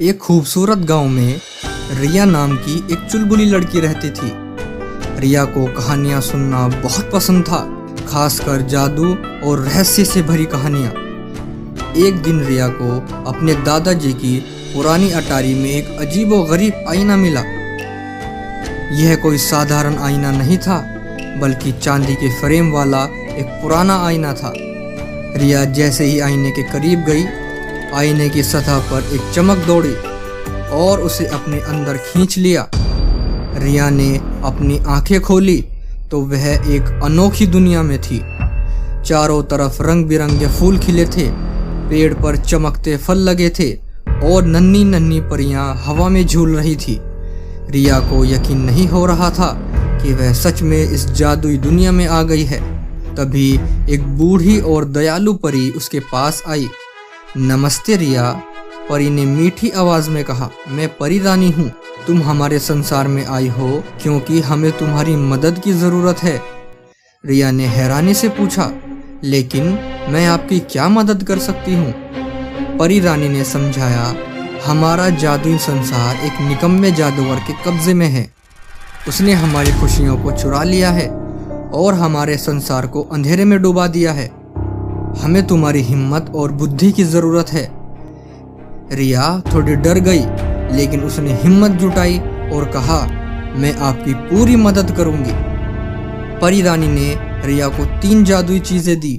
एक खूबसूरत गांव में रिया नाम की एक चुलबुली लड़की रहती थी। रिया को कहानियां सुनना बहुत पसंद था, खासकर जादू और रहस्य से भरी कहानियां। एक दिन रिया को अपने दादाजी की पुरानी अटारी में एक अजीबोगरीब आईना मिला। यह कोई साधारण आईना नहीं था, बल्कि चांदी के फ्रेम वाला एक पुराना आईना था। रिया जैसे ही आईने के करीब गई, आईने की सतह पर एक चमक दौड़ी और उसे अपने अंदर खींच लिया। रिया ने अपनी आंखें खोली तो वह एक अनोखी दुनिया में थी। चारों तरफ रंग बिरंगे फूल खिले थे, पेड़ पर चमकते फल लगे थे और नन्ही नन्ही परियां हवा में झूल रही थी। रिया को यकीन नहीं हो रहा था कि वह सच में इस जादुई दुनिया में आ गई है। तभी एक बूढ़ी और दयालु परी उसके पास आई। नमस्ते रिया, परी ने मीठी आवाज में कहा। मैं परी रानी हूँ। तुम हमारे संसार में आई हो क्योंकि हमें तुम्हारी मदद की जरूरत है। रिया ने हैरानी से पूछा, लेकिन मैं आपकी क्या मदद कर सकती हूँ? परी रानी ने समझाया, हमारा जादुई संसार एक निकम्मे जादूगर के कब्जे में है। उसने हमारी खुशियों को चुरा लिया है और हमारे संसार को अंधेरे में डुबा दिया है। हमें तुम्हारी हिम्मत और बुद्धि की जरूरत है। रिया थोड़ी डर गई, लेकिन उसने हिम्मत जुटाई और कहा, मैं आपकी पूरी मदद करूंगी। परी रानी ने रिया को 3 जादुई चीजें दी।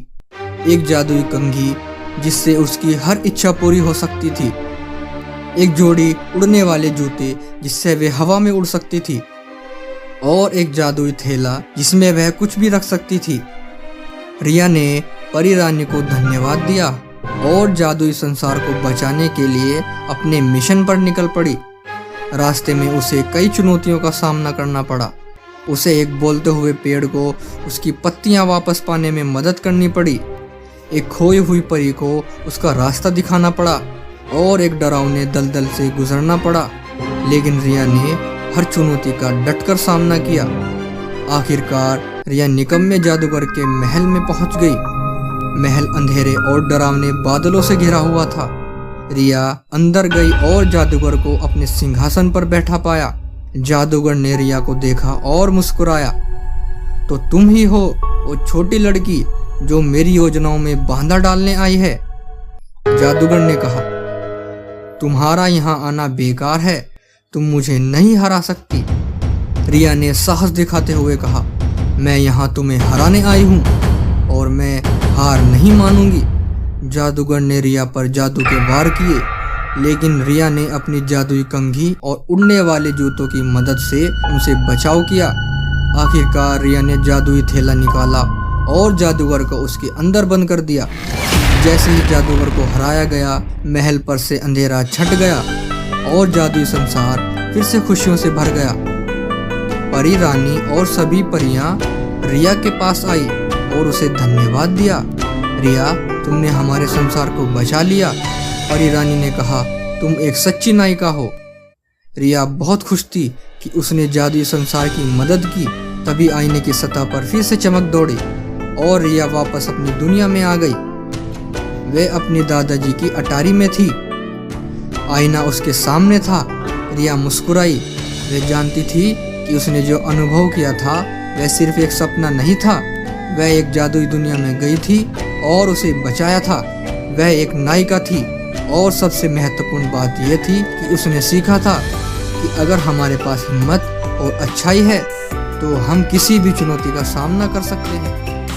एक जादुई कंघी जिससे उसकी हर इच्छा पूरी हो सकती थी, एक जोड़ी उड़ने वाले जूते जिससे वे हवा में उड़ सकती थी, और एक जादुई थैला जिसमें वह कुछ भी रख सकती थी। रिया ने परी रानी को धन्यवाद दिया और जादुई संसार को बचाने के लिए अपने मिशन पर निकल पड़ी। रास्ते में उसे कई चुनौतियों का सामना करना पड़ा। उसे एक बोलते हुए पेड़ को उसकी पत्तियां वापस पाने में मदद करनी पड़ी, एक खोई हुई परी को उसका रास्ता दिखाना पड़ा और एक डरावने दलदल से गुजरना पड़ा। लेकिन रिया ने हर चुनौती का डटकर सामना किया। आखिरकार रिया निकम्मे जादूगर के महल में पहुंच गई। महल अंधेरे और डरावने बादलों से घिरा हुआ था। रिया अंदर गई और जादूगर को अपने सिंहासन पर बैठा पाया। जादूगर ने रिया को देखा और मुस्कुराया। तो तुम ही हो वो छोटी लड़की जो मेरी योजनाओं में बाधा डालने आई है? जादूगर ने कहा, तुम्हारा यहाँ आना बेकार है, तुम मुझे नहीं हरा सकती। रिया ने साहस दिखाते हुए कहा, मैं यहाँ तुम्हें हराने आई हूँ और मैं हार नहीं मानूंगी। जादूगर ने रिया पर जादू के वार किए, लेकिन रिया ने अपनी जादुई कंघी और उड़ने वाले जूतों की मदद से उनसे बचाव किया। आखिरकार रिया ने जादुई थैला निकाला और जादूगर को उसके अंदर बंद कर दिया। जैसे ही जादूगर को हराया गया, महल पर से अंधेरा छट गया और जादुई संसार फिर से खुशियों से भर गया। परी रानी और सभी परियां रिया के पास आई और उसे धन्यवाद दिया। रिया, तुमने हमारे संसार को बचा लिया। परी रानी ने कहा, तुम एक सच्ची नायिका हो। रिया बहुत खुश थी कि उसने जादुई संसार की मदद की। तभी आईने की सतह पर फिर से चमक दौड़ी और रिया वापस अपनी दुनिया में आ गई। वे अपने दादाजी की अटारी में थी। आईना उसके सामने था। रिया मुस्कुराई। वह जानती थी कि उसने जो अनुभव किया था वह सिर्फ एक सपना नहीं था। वह एक जादुई दुनिया में गई थी और उसे बचाया था। वह एक नायिका थी और सबसे महत्वपूर्ण बात यह थी कि उसने सीखा था कि अगर हमारे पास हिम्मत और अच्छाई है तो हम किसी भी चुनौती का सामना कर सकते हैं।